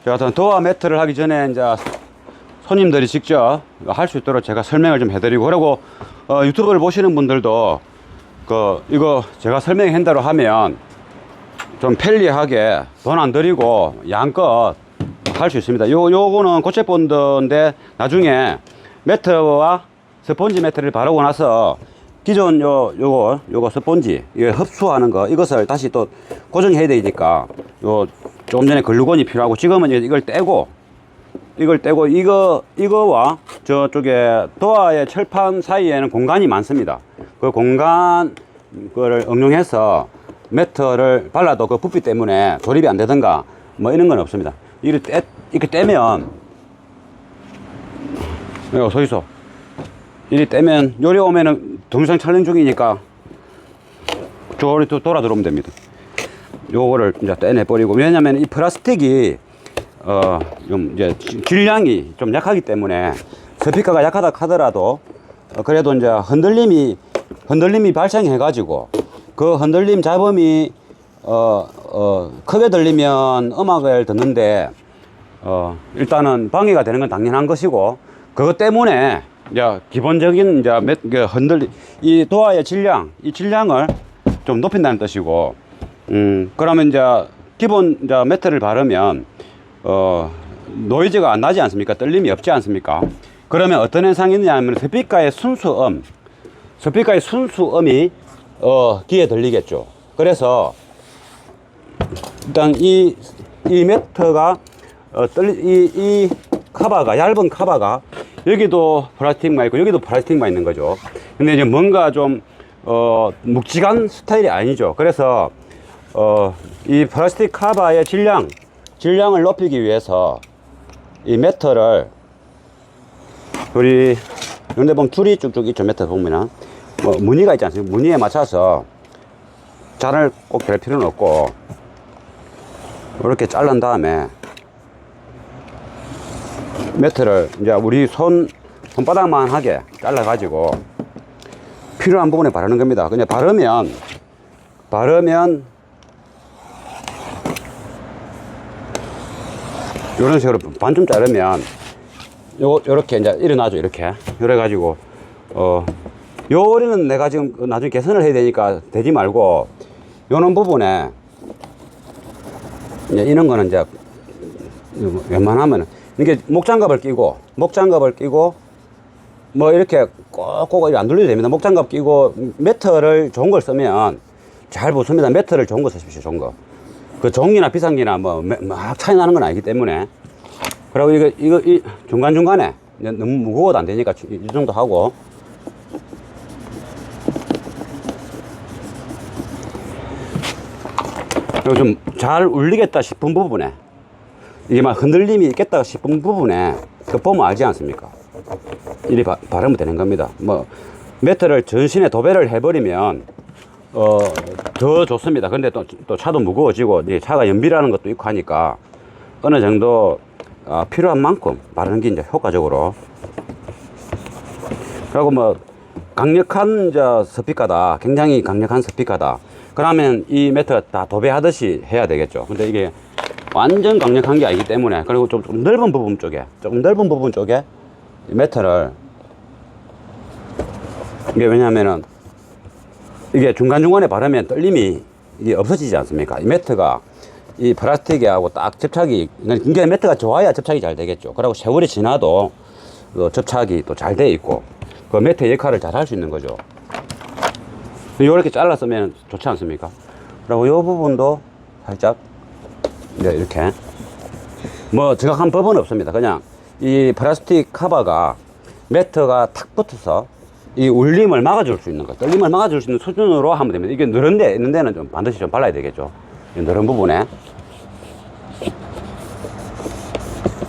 제가 어떤 도어 매트를 하기 전에 이제 손님들이 직접 할 수 있도록 제가 설명을 좀 해드리고, 그리고 유튜브를 보시는 분들도 이거 제가 설명한 대로 하면 좀 편리하게 돈 안 들이고 양껏 할 수 있습니다. 요거는 고체본드인데 나중에 매트와 스펀지 매트를 바르고 나서 기존 요거 스펀지 이거 흡수하는 거, 이것을 다시 또 고정해야 되니까 조금 전에 글루건이 필요하고, 지금은 이걸 떼고 이거와 저쪽에 도어의 철판 사이에는 공간이 많습니다. 그 공간 을 응용해서 매트를 발라도 그 부피 때문에 조립이 안 되든가 뭐 이런 건 없습니다. 이렇게 떼면 여기 서 있어. 이리 떼면 요리 오면은 동영상 촬영 중이니까 저리 또 돌아 들어오면 됩니다. 요거를 이제 떼내 버리고, 왜냐면 이 플라스틱이 좀 이제 질량이 좀 약하기 때문에 스피커가 약하다 하더라도 그래도 이제 흔들림이 발생해 가지고 그 흔들림 잡음이 크게 들리면 음악을 듣는데 일단은 방해가 되는 건 당연한 것이고, 그것 때문에 이제 기본적인 이제 이 도어의 이 질량을 좀 높인다는 뜻이고, 그러면 이제 기본 이제 매트를 바르면 노이즈가 안 나지 않습니까? 떨림이 없지 않습니까? 그러면 어떤 현상이 있냐면 스피커의 순수음이 귀에 들리겠죠. 그래서 일단 이 매트가 이 카바가, 얇은 카바가 여기도 플라스틱만 있고 여기도 플라스틱만 있는 거죠. 근데 이제 뭔가 좀 묵직한 스타일이 아니죠. 그래서 이 플라스틱 카바의 질량을 높이기 위해서 이 매트를 우리 근데 보면 줄이 쭉쭉 있죠. 매트 보면은 뭐 무늬가 있지 않습니까? 무늬에 맞춰서 잔을 꼭 댈 필요는 없고, 이렇게 자른 다음에 매트를 이제 우리 손바닥만 하게 잘라 가지고 필요한 부분에 바르는 겁니다. 그냥 바르면 이런 식으로 반쯤 자르면 요렇게 이제 일어나죠. 이렇게 그래 가지고 요리는 내가 지금 나중에 개선을 해야 되니까 되지 말고, 요런 부분에 이제 이런 거는 이제 웬만하면 이게 목장갑을 끼고 뭐 이렇게 꼭 안 돌려도 됩니다. 목장갑 끼고 매트를 좋은 걸 쓰면 잘 붙습니다. 매트를 좋은 거 쓰십시오. 좋은 거. 그 종이나 비상기나 뭐 막 차이 나는 건 아니기 때문에. 그리고 이거 중간중간에 너무 무거워도 안 되니까 이 정도 하고, 그리고 좀 잘 울리겠다 싶은 부분에, 이게 막 흔들림이 있겠다 싶은 부분에 그 보면 알지 않습니까? 이리 바르면 되는 겁니다. 뭐 매트를 전신에 도배를 해버리면 더 좋습니다. 근데 또 차도 무거워지고 이제 차가 연비라는 것도 있고 하니까 어느 정도 필요한 만큼 바르는 게 이제 효과적으로. 그리고 뭐 강력한 스피커다, 굉장히 강력한 스피커다, 그러면 이 매트가 다 도배하듯이 해야 되겠죠. 근데 이게 완전 강력한 게 아니기 때문에, 그리고 좀 넓은 부분 쪽에 매트를, 이게 왜냐면은 이게 중간중간에 바르면 떨림이 이게 없어지지 않습니까? 이 매트가 이 플라스틱하고 딱 접착이, 굉장히 매트가 좋아야 접착이 잘 되겠죠. 그리고 세월이 지나도 접착이 또 잘 돼 있고 그 매트의 역할을 잘 할 수 있는 거죠. 이렇게 잘랐으면 좋지 않습니까? 그리고 이 부분도 살짝 이렇게, 뭐 정확한 법은 없습니다. 그냥 이 플라스틱 커버가 매트가 탁 붙어서 이 울림을 막아줄 수 있는 거, 떨림을 막아줄 수 있는 수준으로 하면 됩니다. 이게 늘은 데 있는 데는 좀 반드시 좀 발라야 되겠죠. 이 늘은 부분에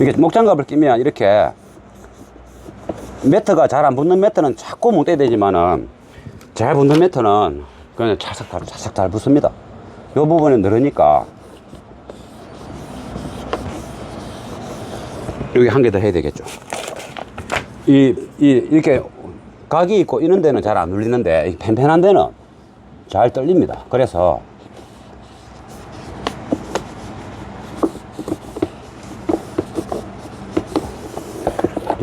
이게 목장갑을 끼면 이렇게 매트가 잘 안 붙는 매트는 자꾸 뭉떼야 되지만은 잘 붙는 매트는 그냥 차삭 잘 붙습니다. 이 부분에 늘으니까 여기 한 개 더 해야 되겠죠. 이렇게 각이 있고 이런 데는 잘 안 눌리는데 팽팽한 데는 잘 떨립니다. 그래서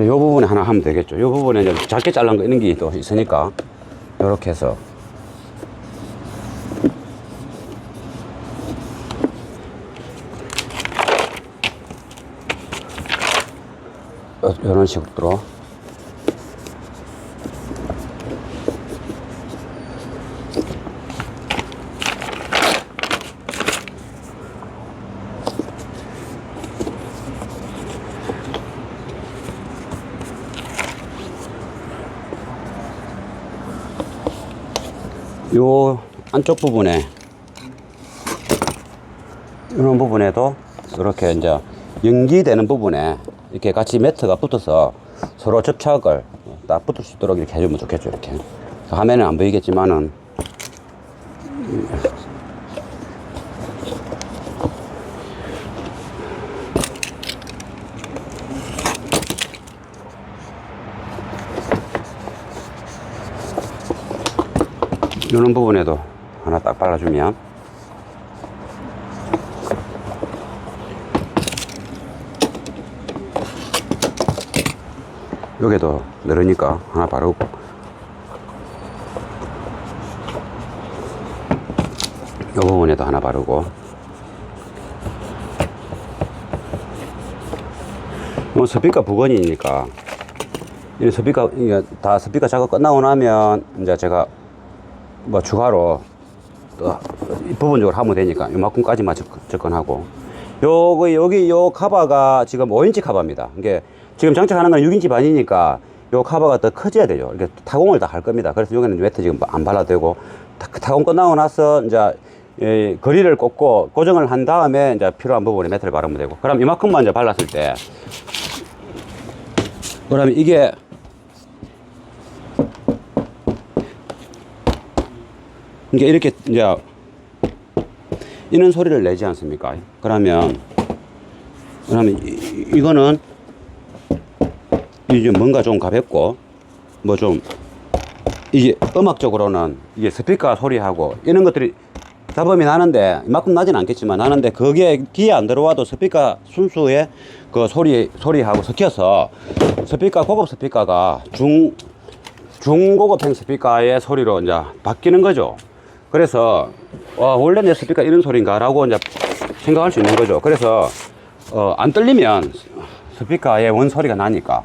이 부분에 하나 하면 되겠죠. 이 부분에 이제 작게 잘란 거 있는 게 또 있으니까 이렇게 해서 이런 식으로 요 안쪽 부분에 이런 부분에도 이렇게 이제 연기되는 부분에 이렇게 같이 매트가 붙어서 서로 접착을 딱 붙을 수 있도록 이렇게 해주면 좋겠죠. 이렇게 화면은 안 보이겠지만은 이런 부분에도 하나 딱 발라주면 여기도 늘으니까 하나 바르고 이 부분에도 하나 바르고 뭐 스피커 부건이니까 이 스피커 이게 다 스피커 작업 끝나고 나면 이제 제가 뭐 추가로 또 부분적으로 하면 되니까 이만큼까지만 접근하고 요거 여기 요 카바가 지금 5인치 카바입니다. 이게 지금 장착하는 건 6인치 반이니까 요 카바가 더 커져야 되죠. 이렇게 타공을 다 할 겁니다. 그래서 여기는 매트 지금 안 발라도 되고 타공 끝나고 나서 이제 거리를 꽂고 고정을 한 다음에 이제 필요한 부분에 매트를 바르면 되고 그럼 이만큼만 이제 발랐을 때 그러면 이게 이렇게 이제 이런 소리를 내지 않습니까? 그러면 이거는 이제 뭔가 좀 가볍고 뭐 좀 이게 음악적으로는 이게 스피커 소리하고 이런 것들이 잡음이 나는데 이만큼 나진 않겠지만 나는데 그게 귀에 안 들어와도 스피커 순수의 그 소리하고 섞여서 스피커 고급 스피커가 중고급형 스피커의 소리로 이제 바뀌는 거죠. 그래서 원래 내 스피커 이런 소리인가 라고 이제 생각할 수 있는 거죠. 그래서 안 떨리면 스피커의 원 소리가 나니까.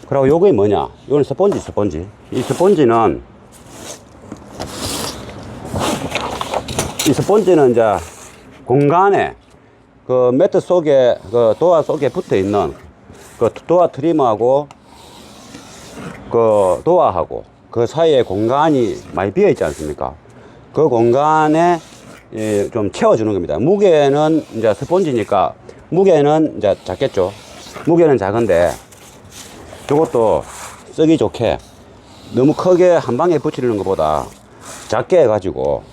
그리고 요게 뭐냐, 이건 스펀지. 이 스펀지는 이제 공간에 그 매트 속에 그 도어 속에 붙어 있는 그 도어 트리머하고 그 도어하고 그 사이에 공간이 많이 비어 있지 않습니까? 그 공간에 좀 채워주는 겁니다. 무게는 이제 스펀지니까 무게는 이제 작겠죠. 무게는 작은데 이것도 쓰기 좋게 너무 크게 한 방에 붙이는 것보다 작게 해가지고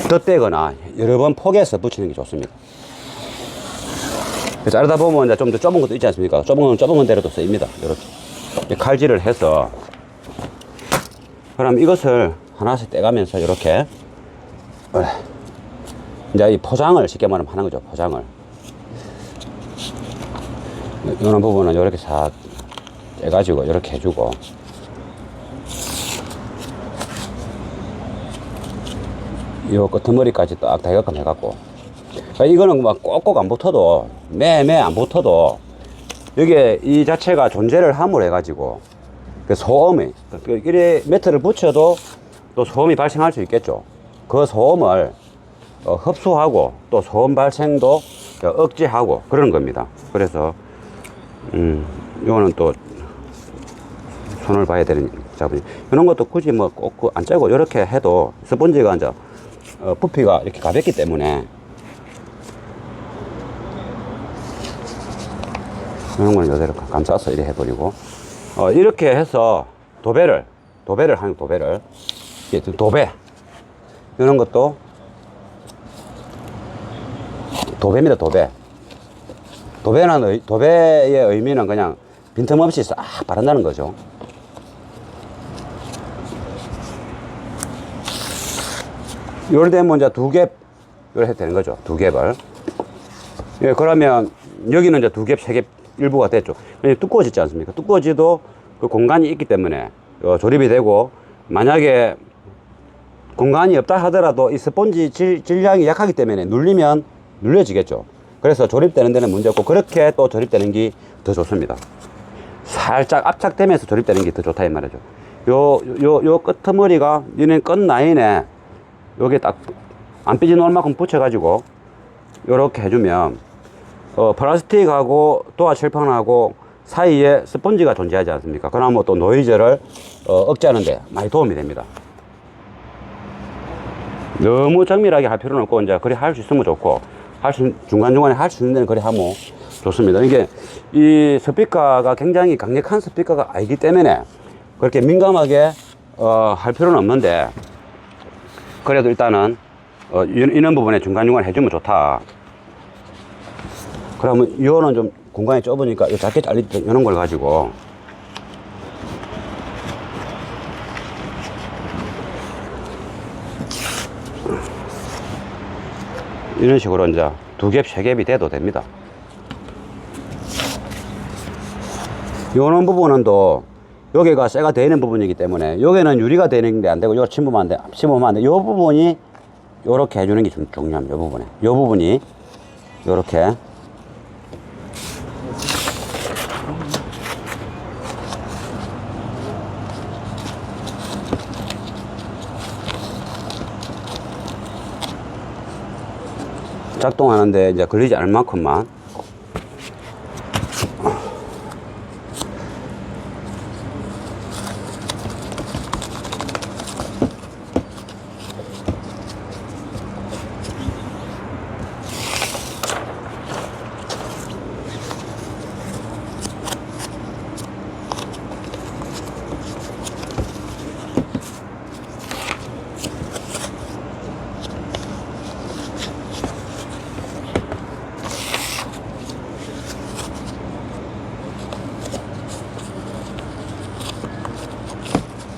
덧대거나 여러 번 포개서 붙이는 게 좋습니다. 자르다 보면 이제 좀 더 좁은 것도 있지 않습니까? 좁은 대로도 쓰입니다. 이렇게 칼질을 해서 그럼 이것을 하나씩 떼가면서 이렇게 이제 이 포장을 쉽게 말하면 하는 거죠. 포장을 이런 부분은 이렇게 싹 떼가지고 이렇게 해주고 요 끄트머리까지 딱 대각감 해갖고 이거는 막 꼭꼭 안 붙어도 매매 안 붙어도 여기에 이 자체가 존재를 함으로 해가지고 그 소음이 이래 매트를 붙여도 또 소음이 발생할 수 있겠죠. 그 소음을 흡수하고 또 소음 발생도 억제하고 그러는 겁니다. 그래서 이거는 또 손을 봐야 되는 작업이 이런 것도 굳이 뭐 꼭 안 째고 이렇게 해도 스펀지가 이제 부피가 이렇게 가볍기 때문에 이런 거는 이대로 감싸서 이렇게 해버리고 이렇게 해서 도배를 하는 도배 이런 것도 도배입니다. 도배의 의미는 그냥 빈틈없이 싹 바른다는 거죠. 요럴 되면 이제 두 갭 이렇게 해도 되는 거죠. 두 갭을. 예, 그러면 여기는 이제 두 갭, 세 갭 일부가 됐죠. 두꺼워졌지 않습니까? 두꺼워지도 그 공간이 있기 때문에 조립이 되고, 만약에 공간이 없다 하더라도 이 스펀지 질량이 약하기 때문에 눌리면 눌려지겠죠. 그래서 조립되는 데는 문제 없고, 그렇게 또 조립되는 게 더 좋습니다. 살짝 압착되면서 조립되는 게 더 좋다 이 말이죠. 요 끄트머리가 얘는 끝 라인에 요게 딱 안 삐져나올 만큼 붙여가지고 요렇게 해주면 플라스틱하고 도화 칠판하고 사이에 스펀지가 존재하지 않습니까? 그러면 또 노이즈를 억제하는데 많이 도움이 됩니다. 너무 정밀하게 할 필요는 없고, 이제 그리 할 수 있으면 좋고, 중간중간에 할 수 있는 데는 그리 하면 좋습니다. 이게 이 스피커가 굉장히 강력한 스피커가 아니기 때문에 그렇게 민감하게 할 필요는 없는데, 그래도 일단은 이런 부분에 중간중간 해주면 좋다. 그러면 이거는 좀 공간이 좁으니까 이 작게 잘릴 때 이런 걸 가지고 이런 식으로 이제 2겹, 3겹이 돼도 됩니다. 요런 부분은 또 여기가 쇠가 되는 부분이기 때문에 여기는 유리가 되는 게 안 되고, 요 침범하면 안 돼. 요 부분이 요렇게 해주는 게 중요합니다. 요 부분에. 요 부분이 요렇게. 작동하는데 이제 걸리지 않을 만큼만.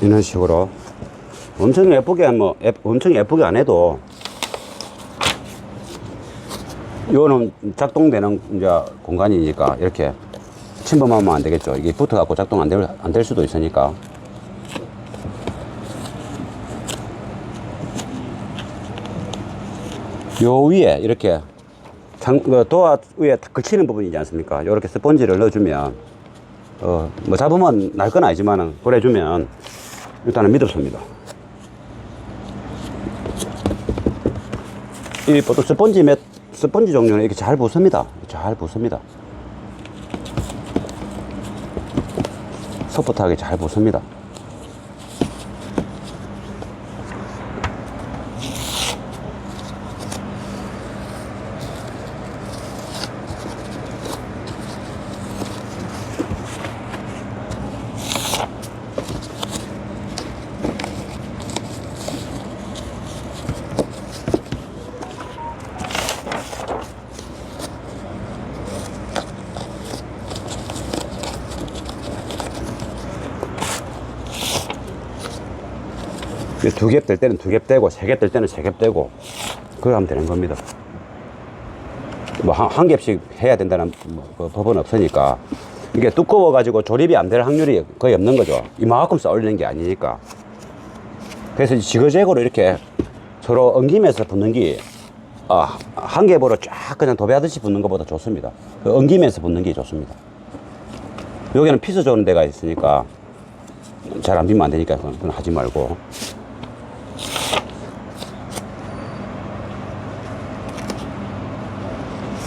이런 식으로 엄청 예쁘게 엄청 예쁘게 안 해도, 이거는 작동되는 이제 공간이니까 이렇게 침범하면 안 되겠죠. 이게 붙어 갖고 작동 안 될 수도 있으니까. 요 위에 이렇게 도화 위에 딱 걸치는 부분이지 않습니까? 이렇게 스펀지를 넣어주면 뭐 잡으면 날 건 아니지만은 그래주면 일단은 믿었습니다. 이 보통 스펀지 종류는 이렇게 잘 붙습니다. 잘 붙습니다. 소프트하게 잘 붙습니다. 두 겹 될 때는 2겹 떼고, 3겹 될 때는 3겹 떼고, 그거 하면 되는 겁니다. 뭐 한 겹씩 해야 된다는 그 법은 없으니까. 이게 두꺼워가지고 조립이 안 될 확률이 거의 없는 거죠. 이만큼 쌓 올리는 게 아니니까. 그래서 지그재그로 이렇게 서로 엉기면서 붙는 게 한 겹으로 쫙 그냥 도배하듯이 붙는 것보다 좋습니다. 엉기면서 붙는 게 좋습니다. 여기는 피스 조는 데가 있으니까 잘 안 비면 안 되니까 그건 하지 말고.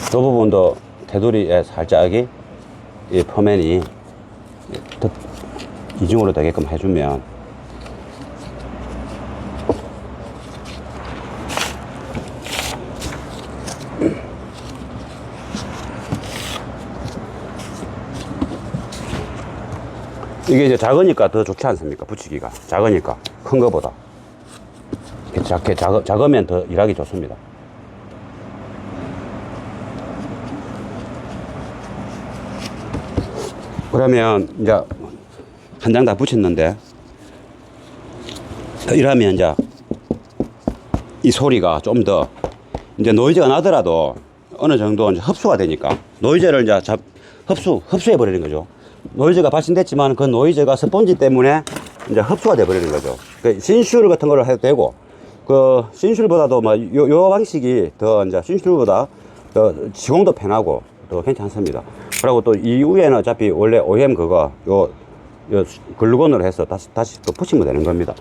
이 부분도 테두리에 살짝이 이 포맨이 더 이중으로 되게끔 해주면 이게 이제 작으니까 더 좋지 않습니까? 붙이기가 작으니까, 큰 거보다 작으면 더 일하기 좋습니다. 그러면 이제 한 장 다 붙였는데, 이러면 이제 이 소리가 좀 더 이제 노이즈가 나더라도 어느 정도 이제 흡수가 되니까, 노이즈를 이제 흡수해 버리는 거죠. 노이즈가 발생됐지만 그 노이즈가 스펀지 때문에 이제 흡수가 돼 버리는 거죠. 그 신술 같은 거를 해도 되고, 그 신술보다도 요 방식이 더 이제 신술보다 더 시공도 편하고 더 괜찮습니다. 그리고 또 이후에는 어차피 원래 OEM 그거 요 글루건으로 해서 다시 또 붙이면 되는 겁니다.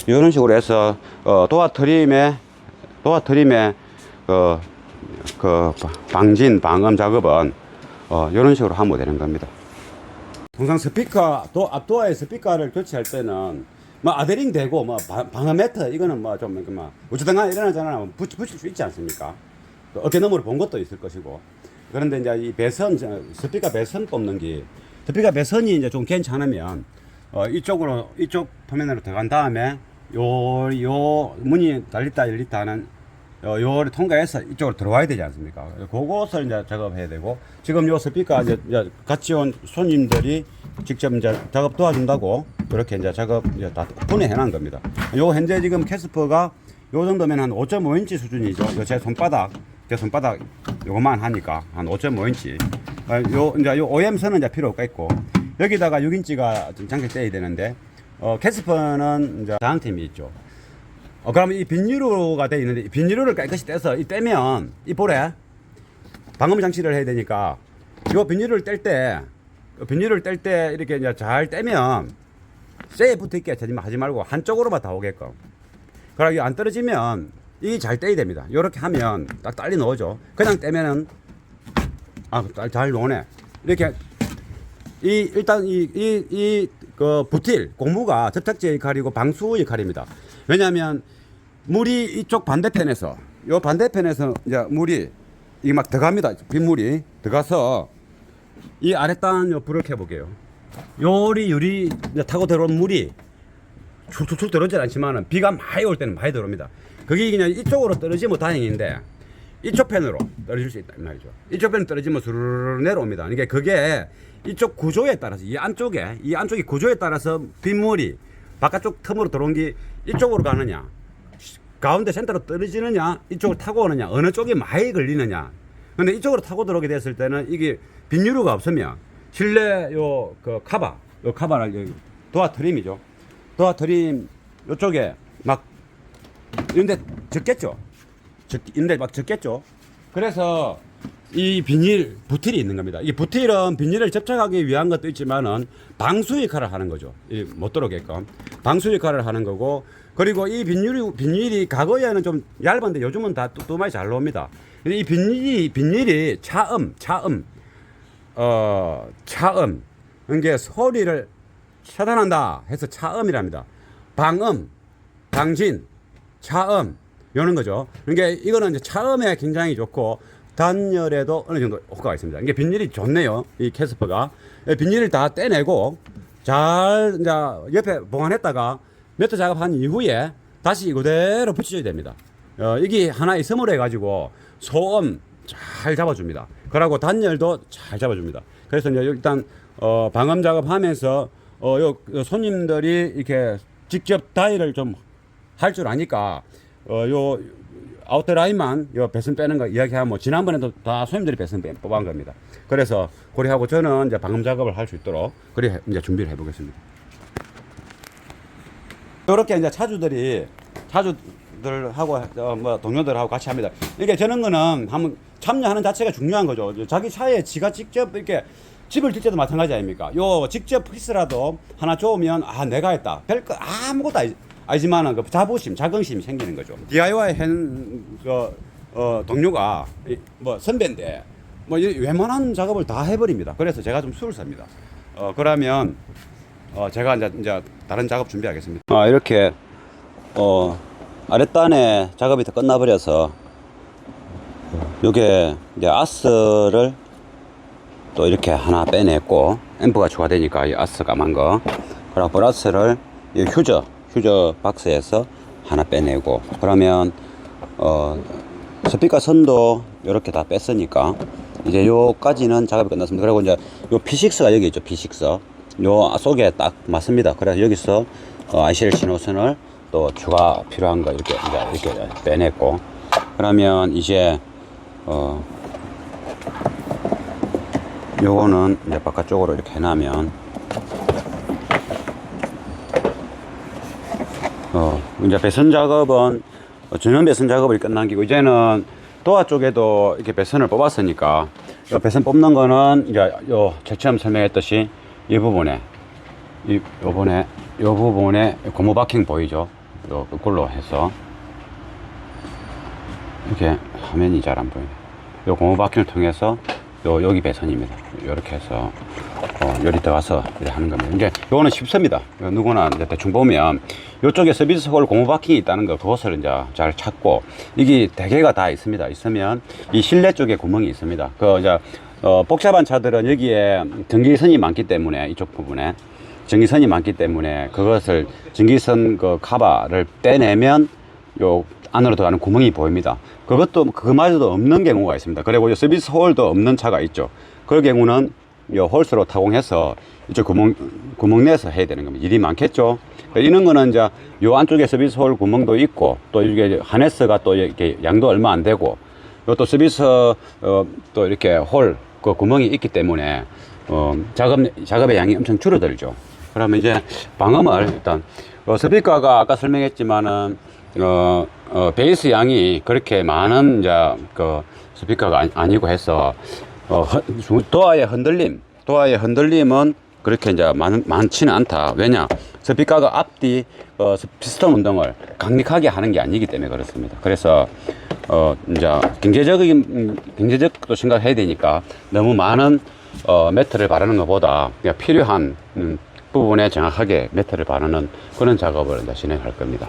이런 식으로 해서 도어 트림의 그 방진 방음 작업은 이런 식으로 하면 되는 겁니다. 통상 스피커 앞도어의 스피커를 교체할 때는 뭐 아데링 되고 뭐 방음 매트 이거는 뭐 좀 어쩌다가 일어나잖아 붙일 수 있지 않습니까? 어깨 너머로 본 것도 있을 것이고. 그런데 이제 이 배선 스피커 배선 뽑는 게 스피커 배선이 이제 좀 괜찮으면 이쪽 표면으로 들어간 다음에 요 문이 달렸다 열렸다 하는 요를 통과해서 이쪽으로 들어와야 되지 않습니까? 그것을 이제 작업해야 되고, 지금 요 스피커 이제 같이 온 손님들이 직접 이제 작업 도와준다고 그렇게 이제 작업 이제 다 오픈해 놓은 겁니다. 요 현재 지금 캐스퍼가 요 정도면 한 5.5인치 수준이죠. 제 손바닥 요것만 하니까 한 5.5인치. 요 이제 요 OEM 선은 이제 필요 없겠고, 여기다가 6인치가 좀 장착돼야 되는데, 캐스퍼는 이제 다항템이 있죠. 그러면 이 비닐로가 되어 있는데, 이 비닐로를 깨끗이 떼서 떼면 이 볼에 방음 장치를 해야 되니까, 이 비닐을 뗄 때 이렇게 이제 잘 떼면 쇠에 붙어 있게 하지 말고 한쪽으로만 다 오게끔. 그러고 안 떨어지면 이 잘 떼야 됩니다. 이렇게 하면 딱 딸리 넣어줘. 그냥 떼면은 잘 노네. 이렇게 일단 그 부틸 고무가 접착제 역할이고 방수 역할입니다. 왜냐하면 물이 이쪽 반대편에서 이제 물이 이게 막 들어갑니다. 빗물이 들어가서 이 아랫단 요 불을 켜볼게요. 유리 타고 들어온 물이 축축축 들어오진 않지만은 비가 많이 올 때는 많이 들어옵니다. 그게 그냥 이쪽으로 떨어지면 다행인데, 이쪽 편으로 떨어질 수 있다 이 말이죠. 이쪽 편으로 떨어지면 스르르 내려옵니다. 그러니까 그게 이쪽 구조에 따라서 이 안쪽이 구조에 따라서 빗물이 바깥쪽 틈으로 들어온 게 이쪽으로 가느냐, 가운데 센터로 떨어지느냐, 이쪽으로 타고 오느냐, 어느 쪽이 많이 걸리느냐. 근데 이쪽으로 타고 들어오게 됐을 때는 이게 빗유류가 없으면 실내 그 카바를 도어 트림이죠. 도어 트림 요쪽에 막 이런데 적겠죠. 그래서 이 비닐 부틸이 있는 겁니다. 이 부틸은 비닐을 접착하기 위한 것도 있지만은 방수 역할을 하는 거죠. 못 들어오게끔 방수 역할을 하는 거고, 그리고 이 비닐이 과거에는 좀 얇은데 요즘은 다 뚜뚜마이 잘 나옵니다. 이 비닐이 차음 이게 소리를 차단한다 해서 차음이랍니다. 방음, 방진, 차음 이런 거죠. 그러니까 이거는 이제 차음에 굉장히 좋고 단열에도 어느 정도 효과가 있습니다. 이게 비닐이 좋네요. 이 캐스퍼가 비닐을 다 떼내고 잘 이제 옆에 보관했다가 매트 작업한 이후에 다시 그대로 붙여줘야 됩니다. 이게 하나의 선물 해가지고 소음 잘 잡아줍니다. 그리고 단열도 잘 잡아줍니다. 그래서 이제 일단 방음 작업하면서 요 손님들이 이렇게 직접 다이를 좀 할 줄 아니까 요 아웃터 라인만 요 배선 빼는 거 이야기하면, 지난번에도 다 손님들이 배선 뽑은 겁니다. 그래서 고려하고 저는 이제 방음 작업을 할 수 있도록 그래 이제 준비를 해보겠습니다. 이렇게 이제 차주들하고 뭐 동료들하고 같이 합니다. 이게 저런 거는 한번 참여하는 자체가 중요한 거죠. 자기 차에 지가 직접 이렇게 집을 질 때도 마찬가지 아닙니까? 요 직접 피스라도 하나 좋으면 내가 했다. 별거 아무것도 아니지만은 그 자긍심이 생기는 거죠. DIY 동료가 뭐 선배인데 뭐 웬만한 작업을 다 해버립니다. 그래서 제가 좀 수를 씁니다. 그러면 제가 이제 다른 작업 준비하겠습니다. 이렇게 아랫단에 작업이 다 끝나버려서 요게 이제 아스를 또 이렇게 하나 빼냈고, 앰프가 추가되니까 이 아스 까만 거, 그리고 플러스를 이 휴저 박스에서 하나 빼내고, 그러면 스피커 선도 이렇게 다 뺐으니까 이제 요까지는 작업이 끝났습니다. 그리고 이제 요 P6가 여기 있죠. P6 요 속에 딱 맞습니다. 그래서 여기서 ICL 신호선을 또 추가 필요한 거 이렇게 빼냈고, 그러면 이제 요거는 이제 바깥쪽으로 이렇게 해놔면 이제 배선 작업은 전면 배선 작업을 끝남기고 이제는 도화 쪽에도 이렇게 배선을 뽑았으니까 요 배선 뽑는 거는 이제 요 처음 설명했듯이 이 부분에 요 부분에 고무 바킹 보이죠? 요 그걸로 해서 이렇게 화면이 잘 안 보이네. 요 고무 바킹을 통해서 여기 배선입니다. 이렇게 해서 요리 들어가서 이렇게 하는 겁니다. 이제 요거는 쉽습니다. 누구나 이제 대충 보면 요쪽에 서비스 홀 고무 바킹이 있다는 거 그것을 이제 잘 찾고 이게 대개가 다 있습니다. 있으면 이 실내 쪽에 구멍이 있습니다. 그 이제 복잡한 차들은 여기에 전기선이 많기 때문에 이쪽 부분에 전기선이 많기 때문에 그것을 전기선 그 카바를 떼내면 요 안으로 들어가는 구멍이 보입니다. 그것도 그마저도 없는 경우가 있습니다. 그리고 서비스 홀도 없는 차가 있죠. 그럴 경우는 요 홀스로 타공해서 이쪽 구멍 내서 해야 되는 겁니다. 일이 많겠죠. 이런 거는 이제 요 안쪽에 서비스 홀 구멍도 있고 또 이게 하네스가 또 이렇게 양도 얼마 안 되고 요 또 서비스 또 이렇게 홀 그 구멍이 있기 때문에 작업의 양이 엄청 줄어들죠. 그러면 이제 방음을 일단 스피커가 아까 설명했지만은 베이스 양이 그렇게 많은 이제 그 스피커가 아니고 해서 도어의 흔들림은 그렇게 이제 많지는 않다. 왜냐? 스피커가 앞뒤 피스톤 운동을 강력하게 하는 게 아니기 때문에 그렇습니다. 그래서 이제 경제적도 생각해야 되니까 너무 많은 매트를 바르는 것보다 그냥 필요한 부분에 정확하게 매트를 바르는 그런 작업을 이제 진행할 겁니다.